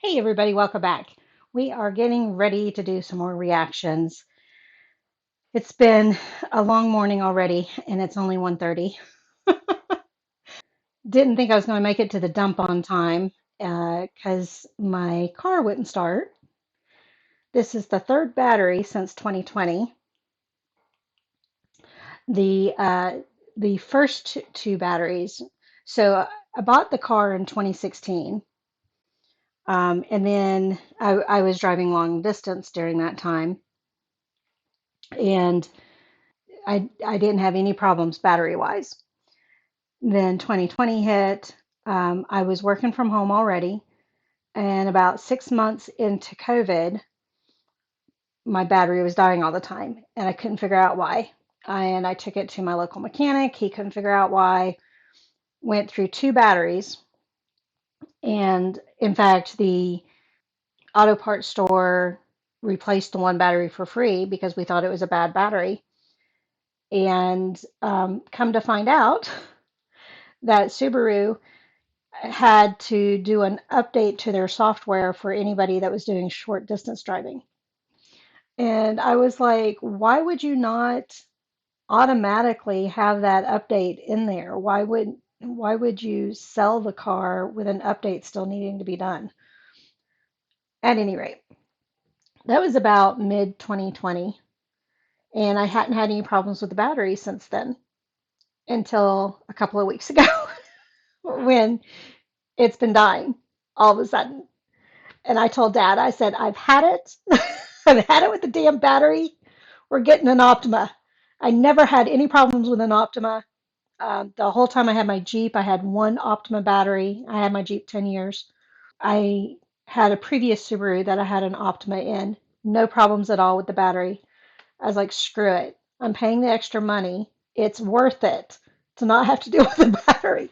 Hey everybody, welcome back. We are getting ready to do some more reactions. It's been a long morning already and it's only 1:30. Didn't think I was going to make it to the dump on time because my car wouldn't start. This is the third battery since 2020. The uh, the first two batteries. So I bought the car in 2016, and then I was driving long distance during that time, and I didn't have any problems battery wise. Then 2020 hit. I was working from home already, and about 6 months into COVID, my battery was dying all the time, and I couldn't figure out why. And I took it to my local mechanic. He couldn't figure out why. Went through two batteries, and in fact, the auto parts store replaced the one battery for free because we thought it was a bad battery. And come to find out that Subaru had to do an update to their software for anybody that was doing short distance driving. And I was like, why would you not automatically have that update in there? Why would you sell the car with an update still needing to be done? At any rate, that was about mid 2020, and I hadn't had any problems with the battery since then until a couple of weeks ago when it's been dying all of a sudden. And I told Dad, I said, I've had it. I've had it with the damn battery. We're getting an Optima. I never had any problems with an Optima. The whole time I had my Jeep, I had one Optima battery. I had my Jeep 10 years. I had a previous Subaru that I had an Optima in. No problems at all with the battery. I was like, screw it. I'm paying the extra money. It's worth it to not have to deal with the battery.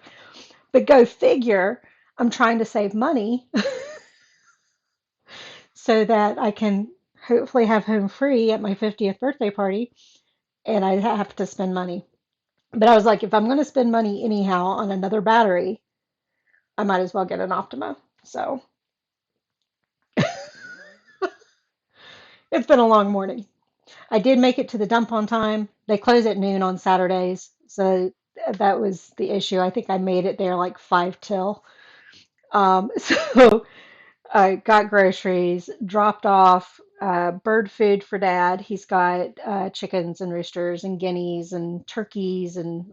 But go figure, I'm trying to save money so that I can hopefully have home free at my 50th birthday party and I have to spend money. But I was like, if I'm going to spend money anyhow on another battery, I might as well get an Optima. So it's been a long morning. I did make it to the dump on time. They close at noon on Saturdays. So that was the issue. I think I made it there like 5 till. So I got groceries, dropped off bird food for Dad. He's got chickens and roosters and guineas and turkeys and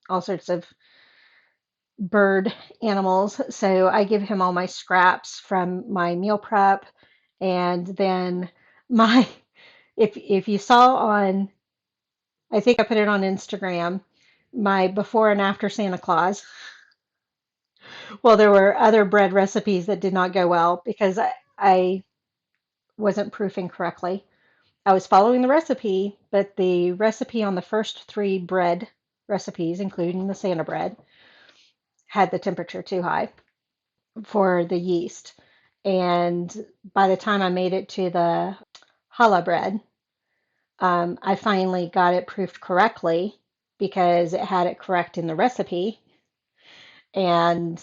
all sorts of bird animals. So I give him all my scraps from my meal prep. And then my, if you saw on, I think I put it on Instagram, my before and after Santa Claus. Well, there were other bread recipes that did not go well because I wasn't proofing correctly. I was following the recipe, but the recipe on the first three bread recipes, including the Santa bread, had the temperature too high for the yeast. And by the time I made it to the challah bread, I finally got it proofed correctly because it had it correct in the recipe. And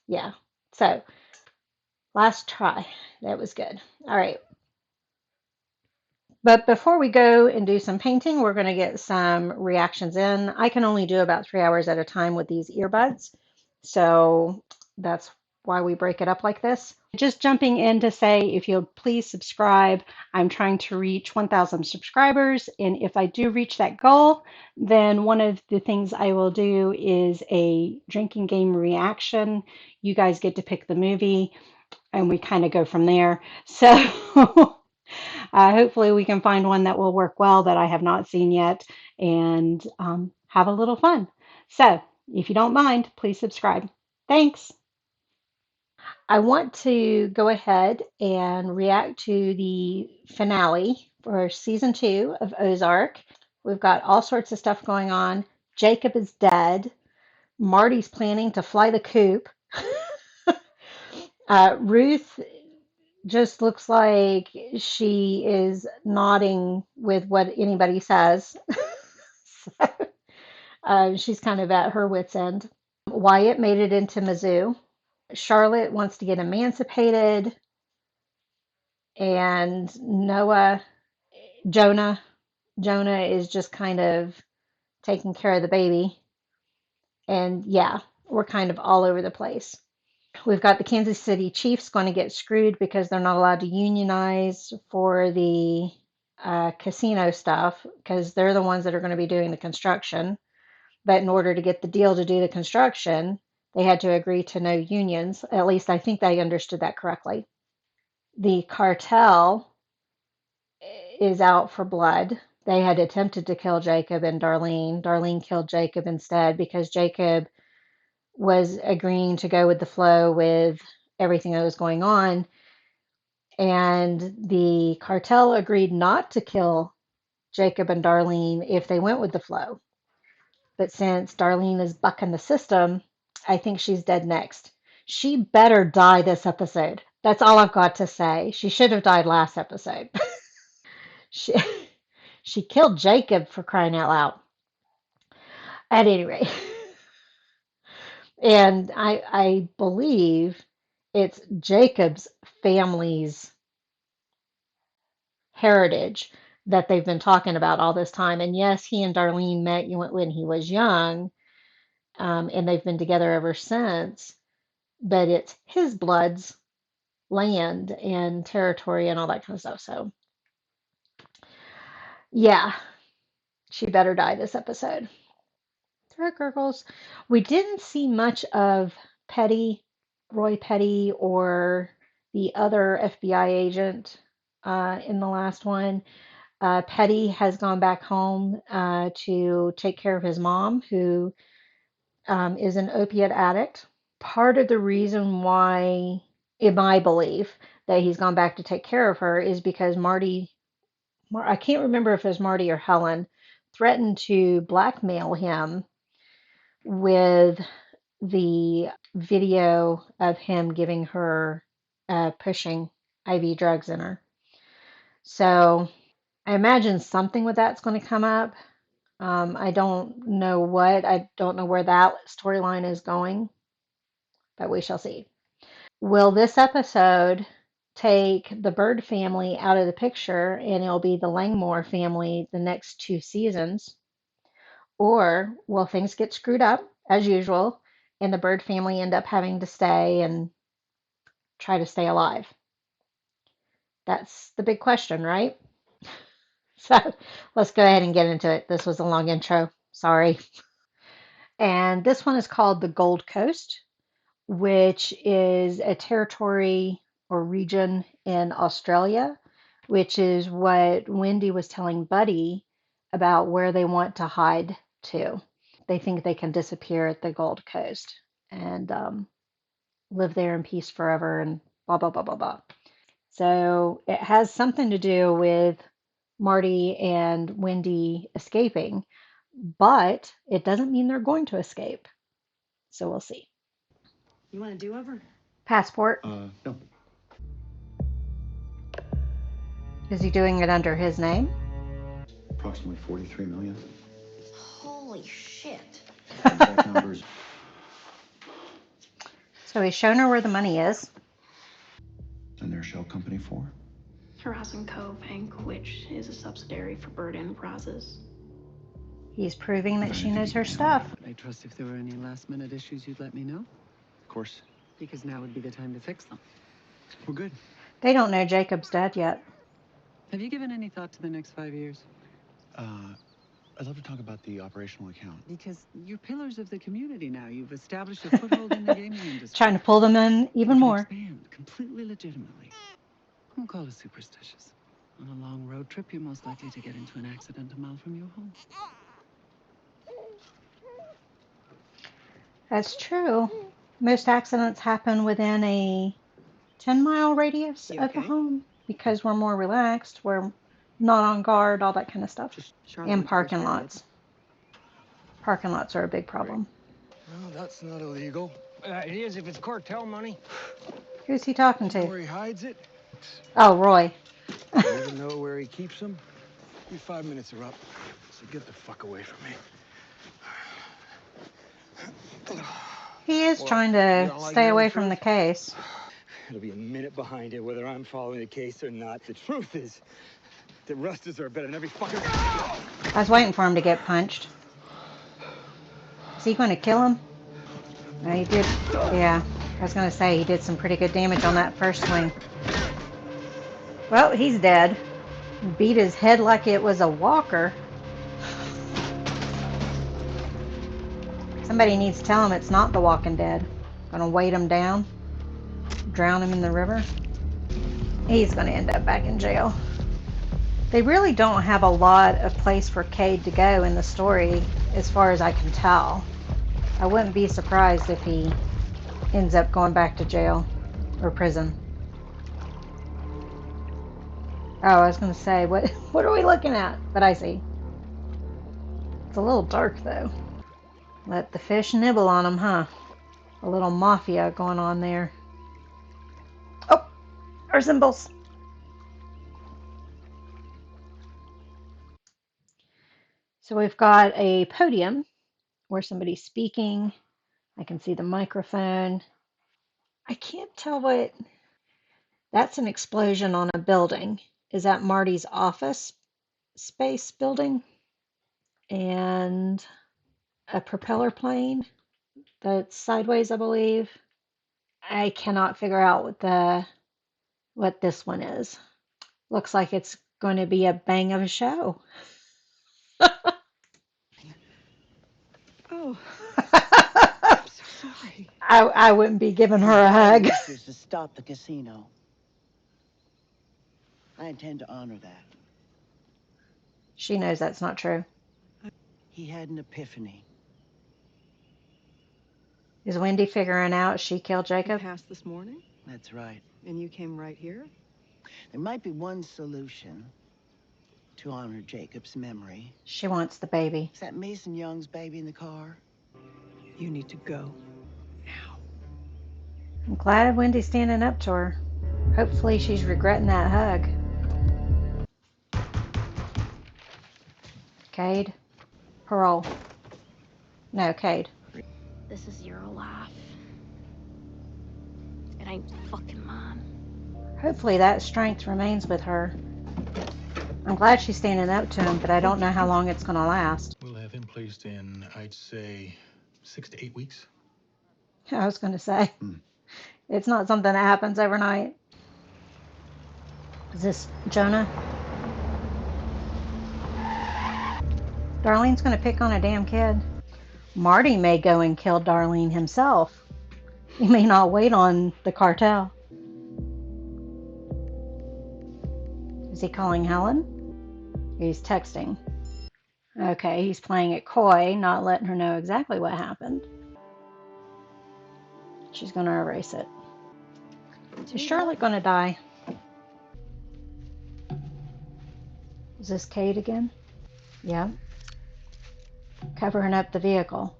yeah, so last try. That was good. All right. But before we go and do some painting, we're going to get some reactions in. I can only do about 3 hours at a time with these earbuds. So that's why we break it up like this. Just jumping in to say, if you'll please subscribe, I'm trying to reach 1,000 subscribers. And if I do reach that goal, then one of the things I will do is a drinking game reaction. You guys get to pick the movie and we kind of go from there. So hopefully we can find one that will work well that I have not seen yet and have a little fun. So if you don't mind, please subscribe. Thanks. I want to go ahead and react to the finale for season 2 of Ozark. We've got all sorts of stuff going on. Jacob is dead. Marty's planning to fly the coop. Ruth just looks like she is nodding with what anybody says. So, she's kind of at her wit's end. Wyatt made it into Mizzou. Charlotte wants to get emancipated. and Jonah, Jonah is just kind of taking care of the baby. And yeah, we're kind of all over the place. We've got the Kansas City Chiefs going to get screwed because they're not allowed to unionize for the casino stuff because they're the ones that are going to be doing the construction. But in order to get the deal to do the construction, they had to agree to no unions. At least I think they understood that correctly. The cartel is out for blood. They had attempted to kill Jacob and Darlene. Darlene killed Jacob instead because Jacob was agreeing to go with the flow with everything that was going on. And the cartel agreed not to kill Jacob and Darlene if they went with the flow. But since Darlene is bucking the system, I think she's dead next. She better die this episode. That's all I've got to say. She should have died last episode. she, she killed Jacob for crying out loud. At any rate. And I believe it's Jacob's family's heritage that they've been talking about all this time. And yes, he and Darlene met when he was young, and they've been together ever since. But it's his blood's land and territory and all that kind of stuff. So, yeah, she better die this episode. Throat gurgles. We didn't see much of Petty, Roy Petty, or the other FBI agent in the last one. Petty has gone back home to take care of his mom, who is an opiate addict. Part of the reason why, in my belief, that he's gone back to take care of her is because I can't remember if it was Marty or Helen, threatened to blackmail him with the video of him giving her pushing IV drugs in her. So I imagine something with that's going to come up. I don't know what. I don't know where that storyline is going, but we shall see. Will this episode take the Bird family out of the picture and it'll be the Langmore family the next two seasons? Or will things get screwed up as usual and the Bird family end up having to stay and try to stay alive? That's the big question, right? So let's go ahead and get into it. This was a long intro. Sorry. And this one is called the Gold Coast, which is a territory or region in Australia, which is what Wendy was telling Buddy about where they want to hide to. They think they can disappear at the Gold Coast and live there in peace forever and blah, blah, blah, blah, blah. So it has something to do with Marty and Wendy escaping, but it doesn't mean they're going to escape. So we'll see. You want a do-over? Passport. No. Is he doing it under his name? Approximately 43 million. Holy shit. Exact numbers. So he's shown her where the money is. And their shell company for? Horizon Cove Inc., which is a subsidiary for Bird Enterprises. He's proving that she knows her stuff. I trust if there were any last-minute issues, you'd let me know. Of course. Because now would be the time to fix them. We're good. They don't know Jacob's dead yet. Have you given any thought to the next 5 years? I'd love to talk about the operational account. Because you're pillars of the community now. You've established a foothold in the gaming industry. Trying to pull them in even more. Expand completely legitimately. Don't call it superstitious. On a long road trip, you're most likely to get into an accident a mile from your home. That's true. Most accidents happen within a 10-mile radius of the home because we're more relaxed, we're not on guard, all that kind of stuff. And parking lots. Parking lots are a big problem. No, that's not illegal. It is if it's cartel money. Who's he talking You know where to? he hides it? Oh, Roy. You even know where he keeps them? Your 5 minutes are up, so get the fuck away from me. He is Well, trying you to don't like stay hearing away the from the truth? case. It'll be a minute behind it, whether I'm following the case or not. The truth is that Russ deserves better than every fucking... I was waiting for him to get punched. Is he going to kill him? No, he did. Yeah, I was going to say he did some pretty good damage on that first swing. Well, he's dead. Beat his head like it was a walker. Somebody needs to tell him it's not the Walking Dead. Gonna weight him down, drown him in the river. He's gonna end up back in jail. They really don't have a lot of place for Cade to go in the story, as far as I can tell. I wouldn't be surprised if he ends up going back to jail or prison. Oh, I was gonna say, what are we looking at? But I see. It's a little dark though. Let the fish nibble on them, huh? A little mafia going on there. Oh, our symbols. So we've got a podium where somebody's speaking. I can see the microphone. I can't tell what... That's an explosion on a building. Is that Marty's office space building? And a propeller plane that's sideways, I believe. I cannot figure out what this one is. Looks like it's going to be a bang of a show. Oh, I'm so sorry. I wouldn't be giving her a hug. Is to stop the casino. I intend to honor that. She knows that's not true. He had an epiphany. Is Wendy figuring out she killed Jacob? You passed this morning? That's right. And you came right here? There might be one solution to honor Jacob's memory. She wants the baby. Is that Mason Young's baby in the car? You need to go now. I'm glad Wendy's standing up to her. Hopefully she's regretting that hug. Cade? Parole. No, Cade. This is your life. It ain't fucking mine. Hopefully that strength remains with her. I'm glad she's standing up to him, but I don't know how long it's going to last. We'll have him placed in, I'd say, 6 to 8 weeks. I was going to say, it's not something that happens overnight. Is this Jonah? Darlene's going to pick on a damn kid. Marty may go and kill Darlene himself. He may not wait on the cartel. Is he calling Helen? He's texting. Okay, he's playing it coy, not letting her know exactly what happened. She's going to erase it. Is Charlotte going to die? Is this Cade again? Yeah. Covering up the vehicle.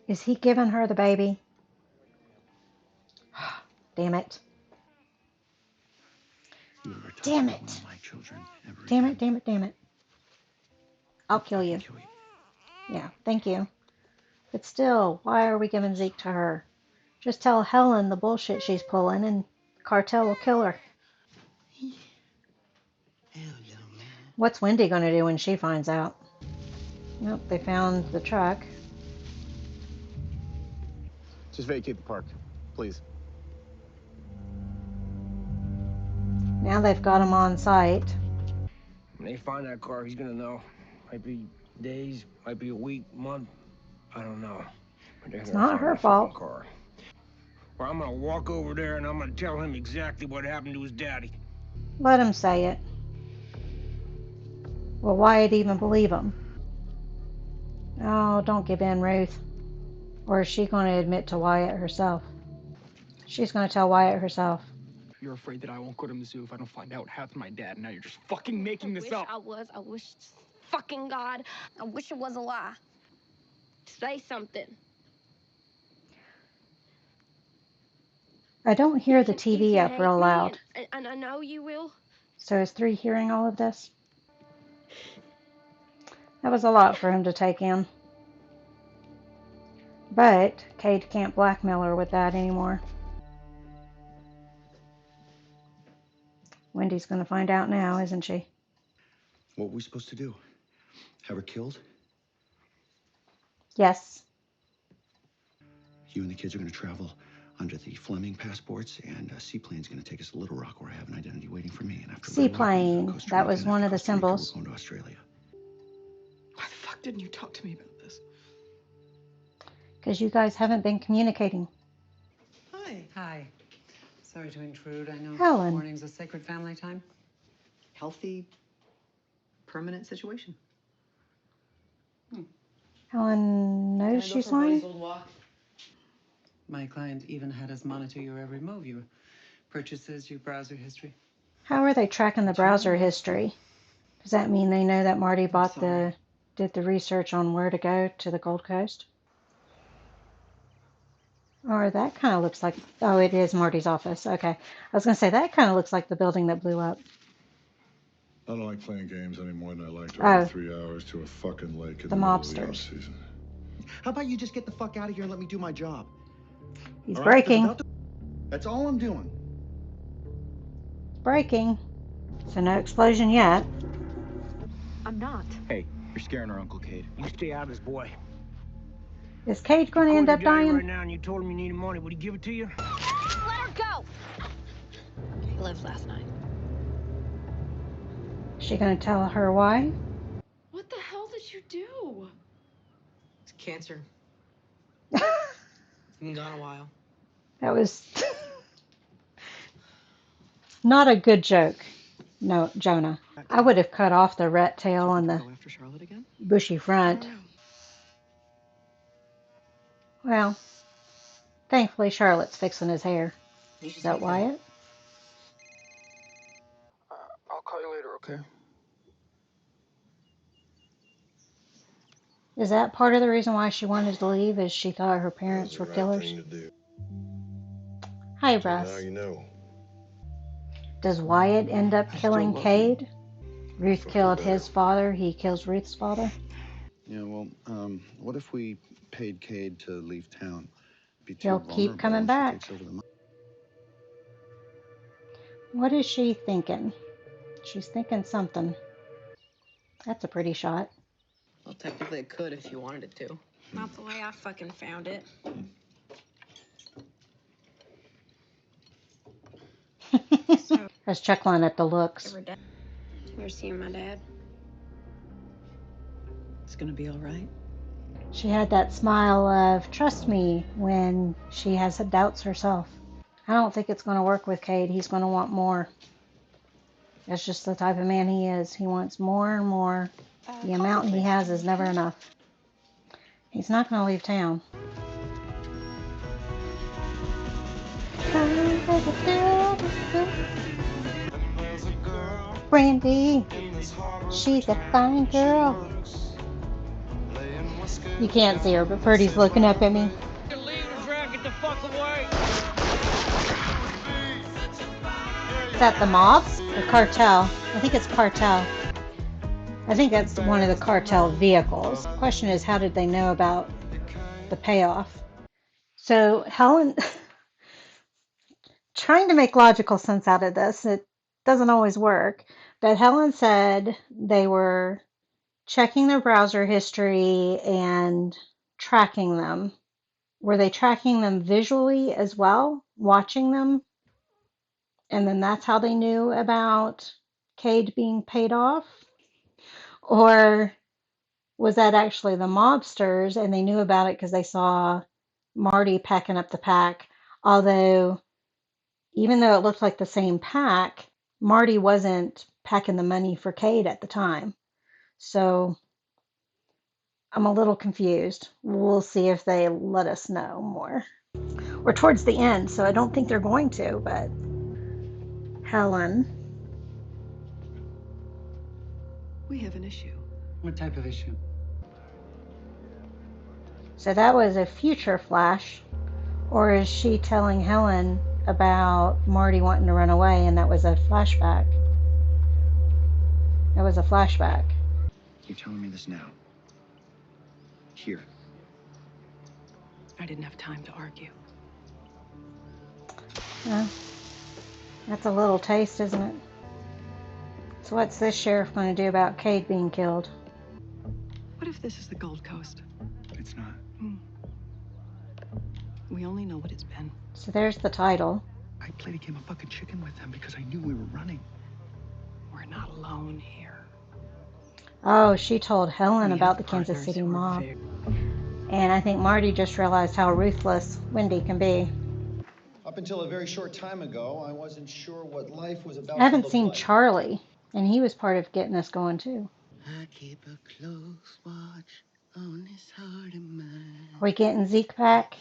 Is he giving her the baby? Damn it. Damn it. Damn it, damn it, damn it. I'll kill you. Yeah, thank you. But still, why are we giving Zeke to her? Just tell Helen the bullshit she's pulling and the cartel will kill her. What's Wendy going to do when she finds out? Nope, they found the truck. Just vacate the park, please. Now they've got him on site. When they find that car, he's gonna know. Might be days, might be a week, month. I don't know. But they're It's gonna not find her that fucking fault. car. Or I'm gonna walk over there and I'm gonna tell him exactly what happened to his daddy. Let him say it. Will Wyatt even believe him? Oh, don't give in, Ruth. Or is she going to admit to Wyatt herself? She's going to tell Wyatt herself. You're afraid that I won't go to the zoo if I don't find out what happened to my dad. Now you're just fucking making this up. I wish fucking God. I wish it was a lie. Say something. I don't hear the TV up real loud. And I know you will. So is 3 hearing all of this? That was a lot for him to take in. But Cade can't blackmail her with that anymore. Wendy's going to find out now, isn't she? What were we supposed to do? Have her killed? Yes. You and the kids are going to travel under the Fleming passports, and a seaplane's going to take us to Little Rock, where I have an identity waiting for me. And after Little Rock, we're going to Seaplane. Costa That Rica, was and one after of the Costa Rica, we're symbols. going to Australia. Why the fuck didn't you talk to me about this? Because you guys haven't been communicating. Hi. Hi. Sorry to intrude. I know Helen. morning's a sacred family time. Healthy, permanent situation. Helen knows she's lying? My client even had us monitor your every move, your purchases, your browser history. How are they tracking the browser history? Does that mean they know that Marty did the research on where to go to the Gold Coast? Or that kind of looks like, oh, it is Marty's office. Okay. I was going to say, that kind of looks like the building that blew up. I don't like playing games any more than I like Oh. driving 3 hours to a fucking lake in The the middle of the mobsters. off-season. How about you just get the fuck out of here and let me do my job? He's All right? breaking. That's all I'm doing. Breaking. So no explosion yet. I'm not. Hey, you're scaring our Uncle Cade. You stay out of this, boy. Is Cade going to If end you up called your daddy dying? right now and you told him you needed money, would he give it to you? Let her go! He lived last night. Is she going to tell her why? What the hell did you do? It's cancer. Been gone a while. That was not a good joke. No, Jonah. I would have cut off the rat tail on the Go after Charlotte again? bushy I front. don't know. Well, thankfully Charlotte's fixing his hair. Is that Wyatt? I'll call you later, okay? Is that part of the reason why she wanted to leave? Is she thought her parents were killers? Hi, Russ. Now you know. Does Wyatt end up I still killing love you. Cade? Ruth Fucking killed better. his father. He kills Ruth's father. Yeah, well, what if we paid Cade to leave town? Be too He'll keep vulnerable coming when she back. takes over the money. What is she thinking? She's thinking something. That's a pretty shot. Well, technically it could if you wanted it to. Not the way I fucking found it. I was chuckling at the looks. Ever dead? You're seeing my dad? It's gonna be all right. She had that smile of trust me when she has doubts herself. I don't think it's going to work with Cade. He's going to want more. That's just the type of man he is. He wants more and more. The amount he has is never enough. He's not going to leave town. Brandy, she's a fine girl. You can't see her, but Purdy's looking up at me. Get the fuck away! Is that the mob or cartel? I think it's cartel. I think that's one of the cartel vehicles. The question is, how did they know about the payoff? So Helen, trying to make logical sense out of this, it doesn't always work. But Helen said they were checking their browser history and tracking them. Were they tracking them visually as well, watching them? And then that's how they knew about Cade being paid off? Or was that actually the mobsters and they knew about it because they saw Marty packing up the pack? Although, even though it looked like the same pack, Marty wasn't packing the money for Cade at the time. So I'm a little confused. We'll see if they let us know more. We're towards the end, so I don't think they're going to, but Helen. We have an issue. What type of issue? So that was a future flash, or is she telling Helen about Marty wanting to run away and that was a flashback? That was a flashback. You're telling me this now. Here. I didn't have time to argue. Well, that's a little taste, isn't it? So what's this sheriff going to do about Cade being killed? What if this is the Gold Coast? It's not. We only know what it's been. So there's the title. I played a game of fucking chicken with them because I knew we were running. We're not alone here. Oh, she told Helen We about have the Kansas partners City who are mob. very... And I think Marty just realized how ruthless Wendy can be. Up until a very short time ago, I wasn't sure what life was about I to haven't look seen like. Charlie, and he was part of getting us going too. I keep a close watch on his heart of mine. Are we getting Zeke back?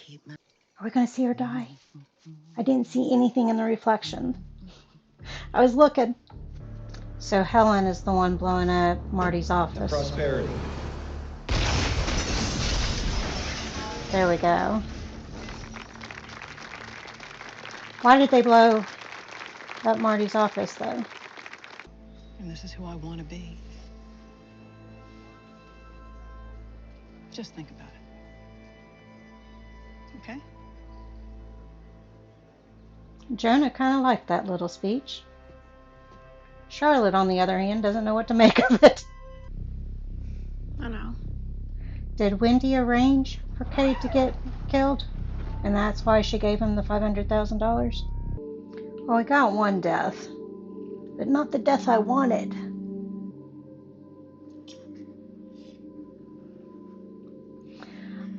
Are we going to see her die? I didn't see anything in the reflection. I was looking. So Helen is the one blowing up Marty's office. Prosperity. There we go. Why did they blow up Marty's office, though? And this is who I want to be. Just think about it. Okay? Jonah kind of liked that little speech. Charlotte, on the other hand, doesn't know what to make of it. I know. Did Wendy arrange for Cade to get killed? And that's why she gave him the $500,000? Well, we got one death, but not the death I wanted.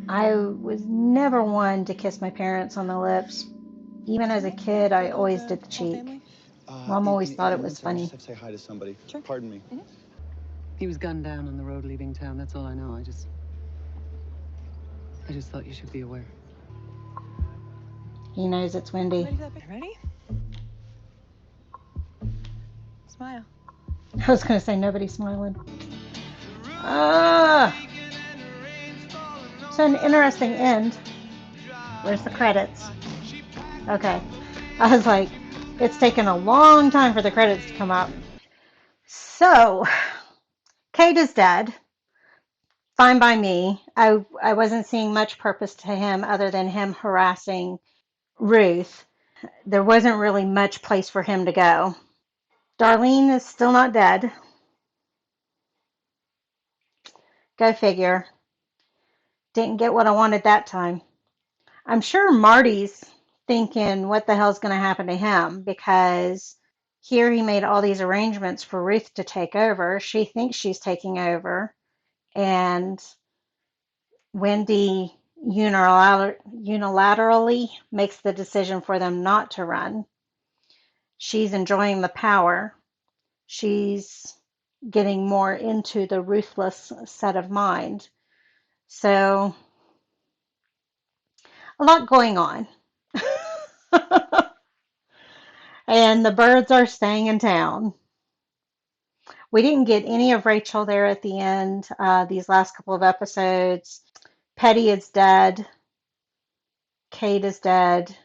I was never one to kiss my parents on the lips. Even as a kid, I always did the cheek. Mom always thought it was funny. I just have to say hi to somebody. Sure. Pardon me. He was gunned down on the road leaving town. That's all I know. I just thought you should be aware. He knows it's Wendy. Ready? Smile. I was going to say nobody's smiling. Ah! So an interesting end. Where's the credits? Okay. I was like, it's taken a long time for the credits to come up. So, Cade is dead. Fine by me. I wasn't seeing much purpose to him other than him harassing Ruth. There wasn't really much place for him to go. Darlene is still not dead. Go figure. Didn't get what I wanted that time. I'm sure Marty's thinking what the hell's going to happen to him, because here he made all these arrangements for Ruth to take over. She thinks she's taking over, and Wendy unilaterally makes the decision for them not to run. She's enjoying the power. She's getting more into the ruthless set of mind. So, a lot going on. And the birds are staying in town. We didn't get any of Rachel there at the end, these last couple of episodes. Petty is dead. Kate is dead.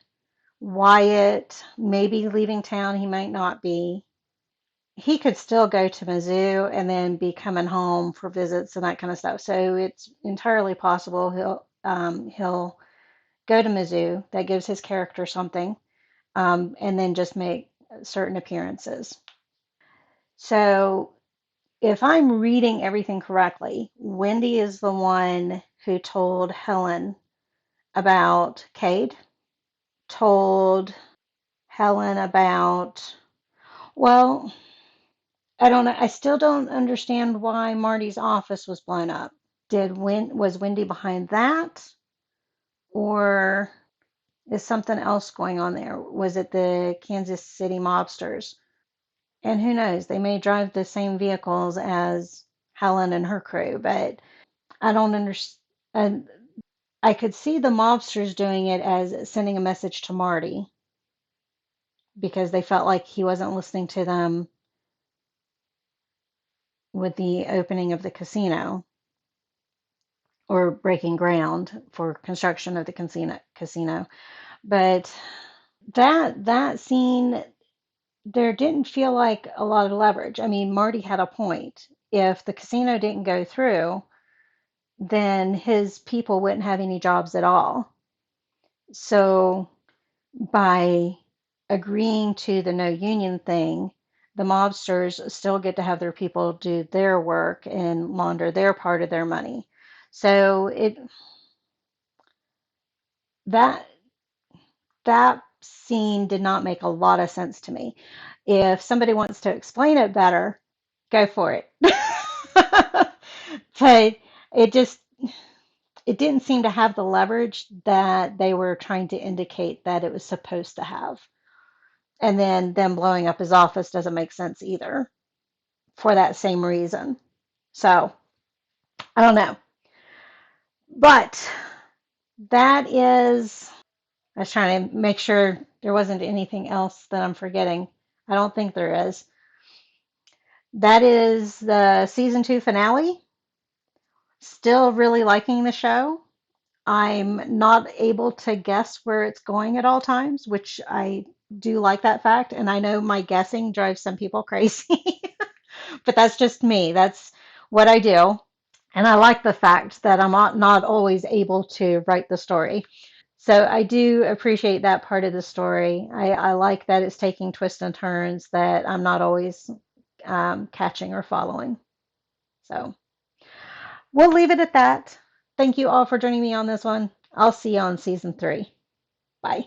Wyatt may be leaving town. He might not be. He could still go to Mizzou and then be coming home for visits and that kind of stuff. So it's entirely possible he'll go to Mizzou. That gives his character something, and then just make certain appearances. So if I'm reading everything correctly, Wendy is the one who told Helen about Cade, told Helen about, well, I don't know. I still don't understand why Marty's office was blown up. Was Wendy behind that, or is something else going on there? Was it the Kansas City mobsters? And who knows? They may drive the same vehicles as Helen and her crew, but I don't understand. I could see the mobsters doing it as sending a message to Marty because they felt like he wasn't listening to them with the opening of the casino or breaking ground for construction of the casino. But that scene, there didn't feel like a lot of leverage. I mean, Marty had a point. If the casino didn't go through, then his people wouldn't have any jobs at all. So by agreeing to the no union thing, the mobsters still get to have their people do their work and launder their part of their money. So that that scene did not make a lot of sense to me. If somebody wants to explain it better, go for it. But it just it didn't seem to have the leverage that they were trying to indicate that it was supposed to have. And then them blowing up his office doesn't make sense either for that same reason. So I don't know. But that is, I was trying to make sure there wasn't anything else that I'm forgetting. I don't think there is. That is the season 2 finale. Still really liking the show. I'm not able to guess where it's going at all times, which I do like that fact. And I know my guessing drives some people crazy, but that's just me. That's what I do. And I like the fact that I'm not always able to write the story. So I do appreciate that part of the story. I like that it's taking twists and turns that I'm not always catching or following. So we'll leave it at that. Thank you all for joining me on this one. I'll see you on season 3. Bye.